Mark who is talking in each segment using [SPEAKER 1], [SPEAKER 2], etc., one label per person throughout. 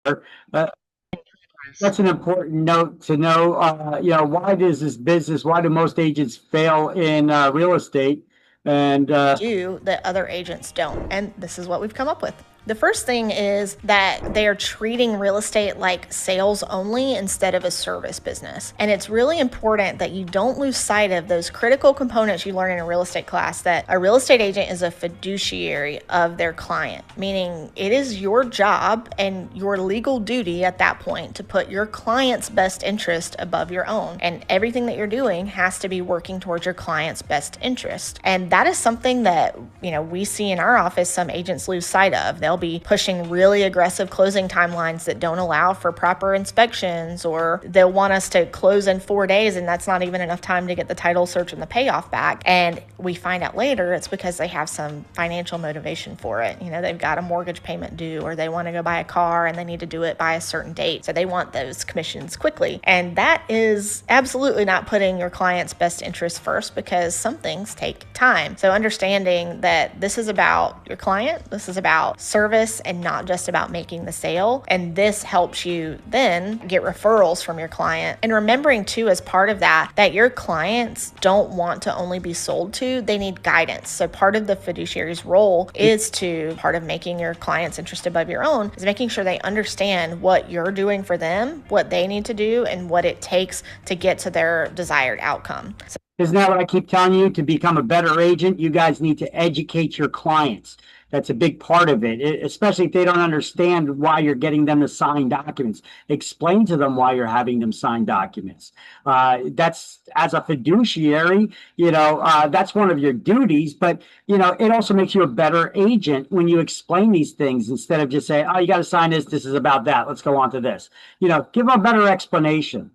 [SPEAKER 1] Uh, that's an important note to know. Why does this business, why do most agents fail in real estate? And
[SPEAKER 2] Do that other agents don't. And this is what we've come up with. The first thing is that they are treating real estate like sales only instead of a service business. And it's really important that you don't lose sight of those critical components you learn in a real estate class, that a real estate agent is a fiduciary of their client, meaning it is your job and your legal duty at that point to put your client's best interest above your own. And everything that you're doing has to be working towards your client's best interest. And that is something that, we see in our office some agents lose sight of. They'll be pushing really aggressive closing timelines that don't allow for proper inspections, or they'll want us to close in 4 days, and that's not even enough time to get the title search and the payoff back. And we find out later it's because they have some financial motivation for it. They've got a mortgage payment due, or they want to go buy a car and they need to do it by a certain date. So they want those commissions quickly. And that is absolutely not putting your client's best interest first, because some things take time. So understanding that this is about your client, this is about service and not just about making the sale. And this helps you then get referrals from your client. And remembering too, as part of that your clients don't want to only be sold to, they need guidance. So part of the fiduciary's role is to, part of making your client's interest above your own, is making sure they understand what you're doing for them, what they need to do, and what it takes to get to their desired outcome.
[SPEAKER 1] isn't that what I keep telling you? To become a better agent, you guys need to educate your clients. That's a big part of it, especially if they don't understand why you're getting them to sign documents. Explain to them why you're having them sign documents. That's, as a fiduciary, that's one of your duties. But it also makes you a better agent when you explain these things instead of just saying, "Oh, you got to sign this. This is about that. Let's go on to this." Give them a better explanation.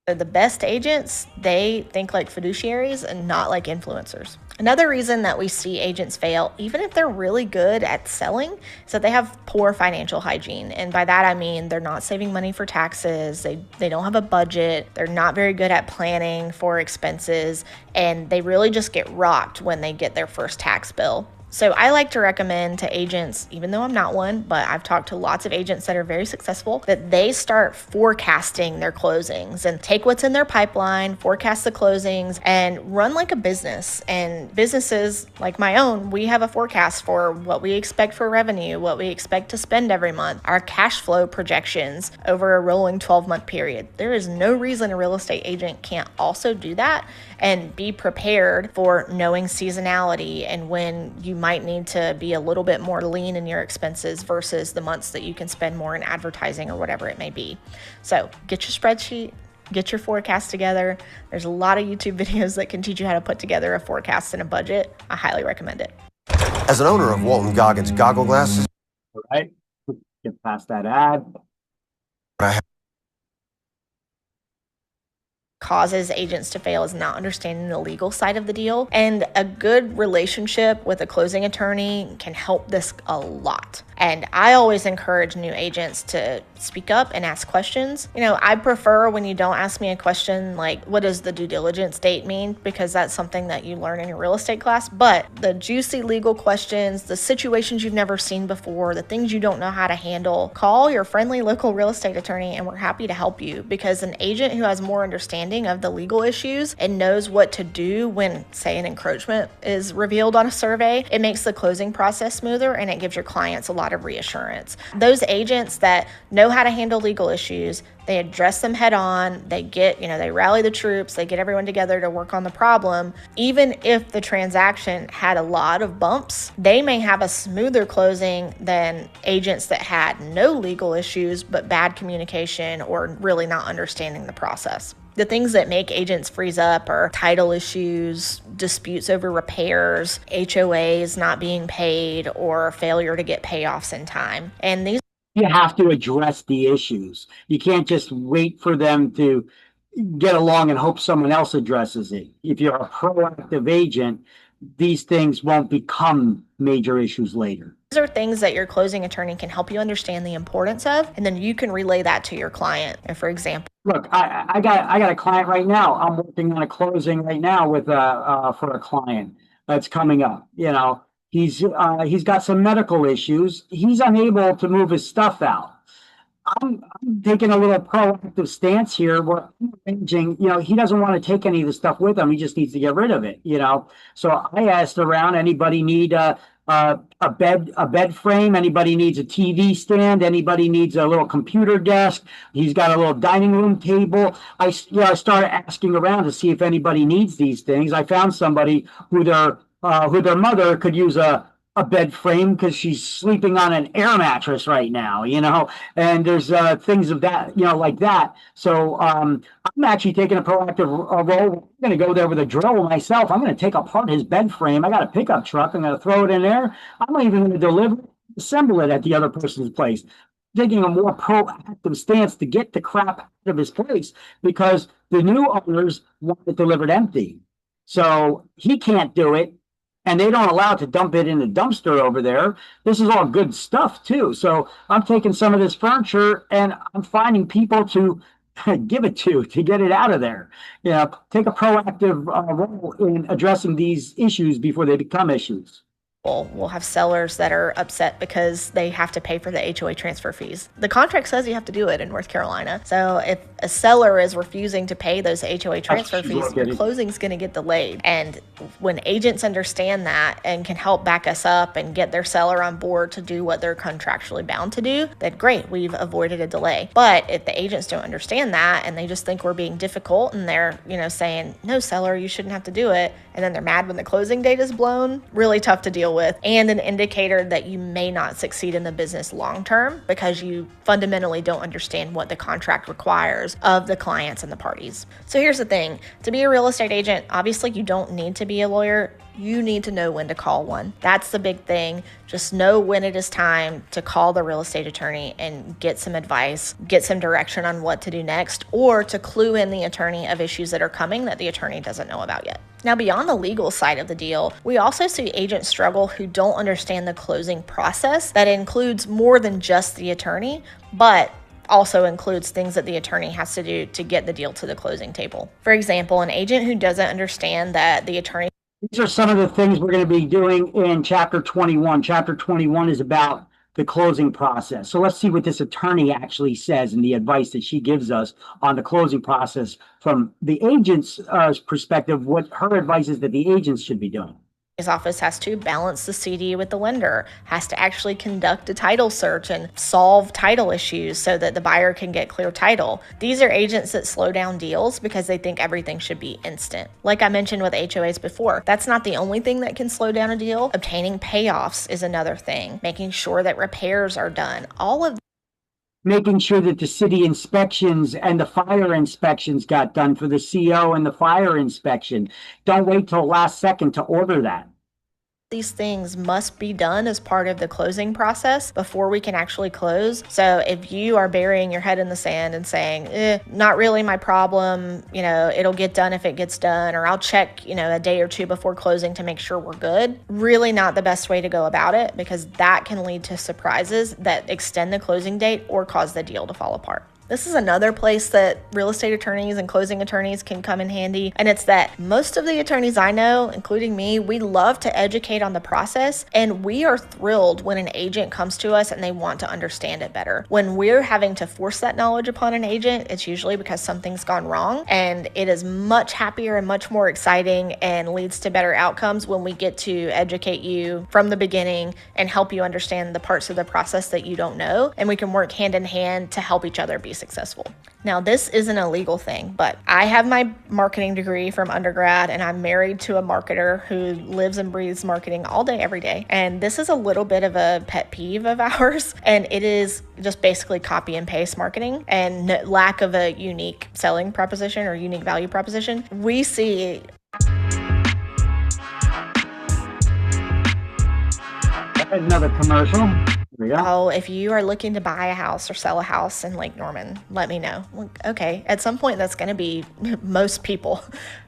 [SPEAKER 2] The best agents, they think like fiduciaries and not like influencers. Another reason that we see agents fail, even if they're really good at selling, is that they have poor financial hygiene. And by that, I mean they're not saving money for taxes, they don't have a budget, they're not very good at planning for expenses, and they really just get rocked when they get their first tax bill. So I like to recommend to agents, even though I'm not one, but I've talked to lots of agents that are very successful, that they start forecasting their closings and take what's in their pipeline, forecast the closings, and run like a business. And businesses like my own, we have a forecast for what we expect for revenue, what we expect to spend every month, our cash flow projections over a rolling 12-month period. There is no reason a real estate agent can't also do that and be prepared for knowing seasonality and when you might need to be a little bit more lean in your expenses versus the months that you can spend more in advertising or whatever it may be. So get your spreadsheet, get your forecast together. There's a lot of YouTube videos that can teach you how to put together a forecast and a budget. I highly recommend it.
[SPEAKER 3] As an owner of Walton Goggins goggle glasses,
[SPEAKER 1] All right. Get past that ad.
[SPEAKER 3] I have
[SPEAKER 2] Causes agents to fail is not understanding the legal side of the deal. And a good relationship with a closing attorney can help this a lot. And I always encourage new agents to speak up and ask questions. I prefer when you don't ask me a question like, what does the due diligence date mean? Because that's something that you learn in your real estate class. But the juicy legal questions, the situations you've never seen before, the things you don't know how to handle, call your friendly local real estate attorney and we're happy to help you. Because an agent who has more understanding of the legal issues and knows what to do when, say, an encroachment is revealed on a survey, it makes the closing process smoother and it gives your clients a lot of reassurance. Those agents that know how to handle legal issues, they address them head on, they rally the troops, they get everyone together to work on the problem. Even if the transaction had a lot of bumps, they may have a smoother closing than agents that had no legal issues but bad communication or really not understanding the process. The things that make agents freeze up are title issues, disputes over repairs, HOAs not being paid, or failure to get payoffs in time. And these
[SPEAKER 1] You have to address the issues. You can't just wait for them to get along and hope someone else addresses it. If you're a proactive agent, these things won't become major issues later.
[SPEAKER 2] are things that your closing attorney can help you understand the importance of, and then you can relay that to your client. And for example,
[SPEAKER 1] Look, I got a client right now. I'm working on a closing right now with for a client that's coming up. He's got some medical issues. He's unable to move his stuff out. I'm taking a little proactive stance here where I'm arranging, he doesn't want to take any of the stuff with him. He just needs to get rid of it. So I asked around, anybody need a bed frame? Anybody needs a TV stand? Anybody needs a little computer desk? He's got a little dining room table. I started asking around to see if anybody needs these things. I found somebody who their mother could use a bed frame because she's sleeping on an air mattress right now, and there's things of that, like that. So I'm actually taking a proactive role. I'm going to go there with a drill myself. I'm going to take apart his bed frame. I got a pickup truck. I'm going to throw it in there. I'm not even going to deliver, assemble it at the other person's place. Taking a more proactive stance to get the crap out of his place because the new owners want it delivered empty. So he can't do it and they don't allow it to dump it in the dumpster over there. This is all good stuff too. So I'm taking some of this furniture and I'm finding people to give it to get it out of there. Take a proactive role in addressing these issues before they become issues.
[SPEAKER 2] We'll have sellers that are upset because they have to pay for the HOA transfer fees. The contract says you have to do it in North Carolina. So if a seller is refusing to pay those HOA transfer fees, your closing is going to get delayed. And when agents understand that and can help back us up and get their seller on board to do what they're contractually bound to do, then great, we've avoided a delay. But if the agents don't understand that and they just think we're being difficult and they're, saying, no, seller, you shouldn't have to do it, and then they're mad when the closing date is blown, really tough to deal with, and an indicator that you may not succeed in the business long term because you fundamentally don't understand what the contract requires of the clients and the parties. So here's the thing. To be a real estate agent, obviously you don't need to be a lawyer. You need to know when to call one. That's the big thing. Just know when it is time to call the real estate attorney and get some advice, get some direction on what to do next, or to clue in the attorney of issues that are coming that the attorney doesn't know about yet. Now, beyond the legal side of the deal, we also see agents struggle who don't understand the closing process that includes more than just the attorney, but also includes things that the attorney has to do to get the deal to the closing table. For example, an agent who doesn't understand that the attorney.
[SPEAKER 1] These are some of the things we're going to be doing in Chapter 21. Chapter 21 is about the closing process. So let's see what this attorney actually says and the advice that she gives us on the closing process from the agent's perspective, what her advice is that the agents should be doing.
[SPEAKER 2] His office has to balance the CD with the lender, has to actually conduct a title search and solve title issues so that the buyer can get clear title. These are agents that slow down deals because they think everything should be instant. Like I mentioned with HOAs before, that's not the only thing that can slow down a deal. Obtaining payoffs is another thing. Making sure that repairs are done. All of
[SPEAKER 1] making sure that the city inspections and the fire inspections got done for the CO and the fire inspection. Don't wait till last second to order that.
[SPEAKER 2] These things must be done as part of the closing process before we can actually close. So if you are burying your head in the sand and saying, not really my problem, it'll get done if it gets done, or I'll check, a day or two before closing to make sure we're good, really not the best way to go about it, because that can lead to surprises that extend the closing date or cause the deal to fall apart. This is another place that real estate attorneys and closing attorneys can come in handy. And it's that most of the attorneys I know, including me, we love to educate on the process. And we are thrilled when an agent comes to us and they want to understand it better. When we're having to force that knowledge upon an agent, it's usually because something's gone wrong. And it is much happier and much more exciting and leads to better outcomes when we get to educate you from the beginning and help you understand the parts of the process that you don't know. And we can work hand in hand to help each other be successful. Now, this isn't a legal thing, but I have my marketing degree from undergrad and I'm married to a marketer who lives and breathes marketing all day, every day. And this is a little bit of a pet peeve of ours. And it is just basically copy and paste marketing and lack of a unique selling proposition or unique value proposition. We see
[SPEAKER 1] another commercial.
[SPEAKER 2] Oh, if you are looking to buy a house or sell a house in Lake Norman, let me know. Okay, at some point that's going to be most people.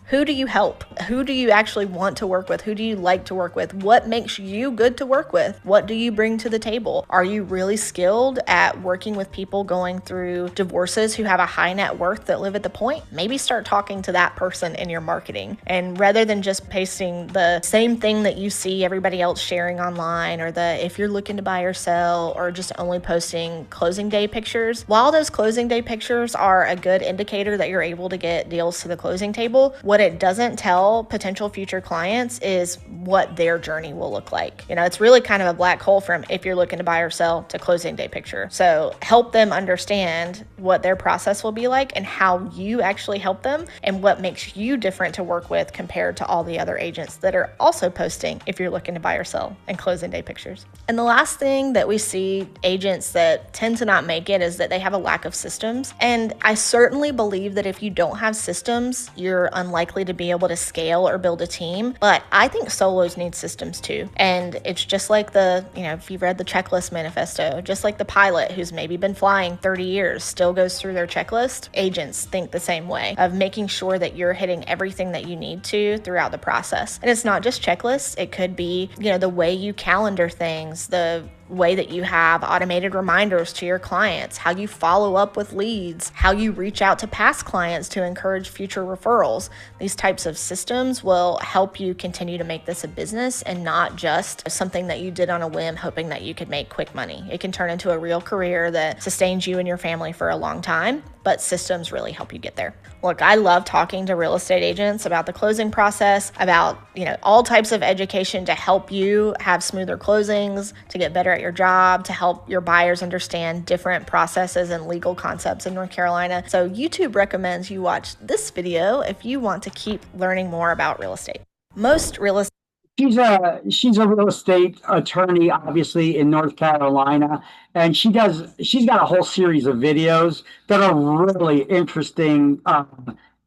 [SPEAKER 2] Who do you help? Who do you actually want to work with? Who do you like to work with? What makes you good to work with? What do you bring to the table? Are you really skilled at working with people going through divorces who have a high net worth that live at the point? Maybe start talking to that person in your marketing. And rather than just pasting the same thing that you see everybody else sharing online, or the if you're looking to buy or sell, or just only posting closing day pictures, while those closing day pictures are a good indicator that you're able to get deals to the closing table, what it doesn't tell potential future clients is what their journey will look like. It's really kind of a black hole from if you're looking to buy or sell to closing day picture. So help them understand what their process will be like and how you actually help them and what makes you different to work with compared to all the other agents that are also posting if you're looking to buy or sell and closing day pictures. And the last thing that we see agents that tend to not make it is that they have a lack of systems. And I certainly believe that if you don't have systems, you're unlikely to be able to scale or build a team. But I think solos need systems too. And it's just like if you've read the checklist manifesto, just like the pilot who's maybe been flying 30 years still goes through their checklist, agents think the same way of making sure that you're hitting everything that you need to throughout the process. And it's not just checklists. It could be, the way you calendar things, the way that you have automated reminders to your clients, how you follow up with leads, how you reach out to past clients to encourage future referrals. These types of systems will help you continue to make this a business and not just something that you did on a whim hoping that you could make quick money. It can turn into a real career that sustains you and your family for a long time, but systems really help you get there. Look, I love talking to real estate agents about the closing process, about, all types of education to help you have smoother closings, to get better at your job, to help your buyers understand different processes and legal concepts in North Carolina. So YouTube recommends you watch this video if you want to keep learning more about real estate. Most real estate
[SPEAKER 1] She's a real estate attorney, obviously, in North Carolina, and she's got a whole series of videos that are really interesting,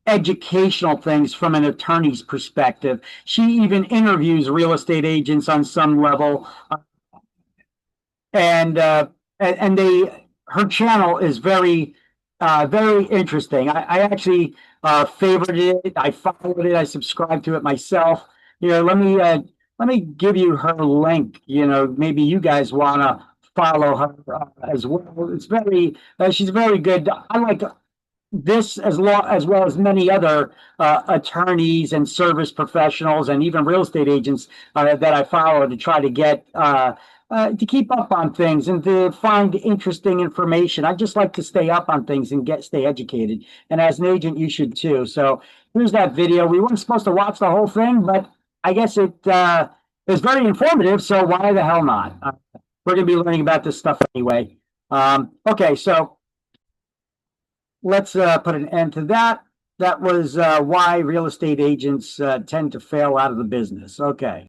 [SPEAKER 1] educational things from an attorney's perspective. She even interviews real estate agents on some level, and her channel is very interesting. I actually favorited it. I followed it. I subscribed to it myself. Let me give you her link. Maybe you guys want to follow her as well. It's she's very good. I like this as well as many other attorneys and service professionals and even real estate agents that I follow to try to get to keep up on things and to find interesting information. I just like to stay up on things and stay educated. And as an agent, you should too. So here's that video. We weren't supposed to watch the whole thing, but I guess it is very informative. So why the hell not? We're going to be learning about this stuff anyway. Okay, so let's put an end to that. That was why real estate agents tend to fail out of the business. Okay.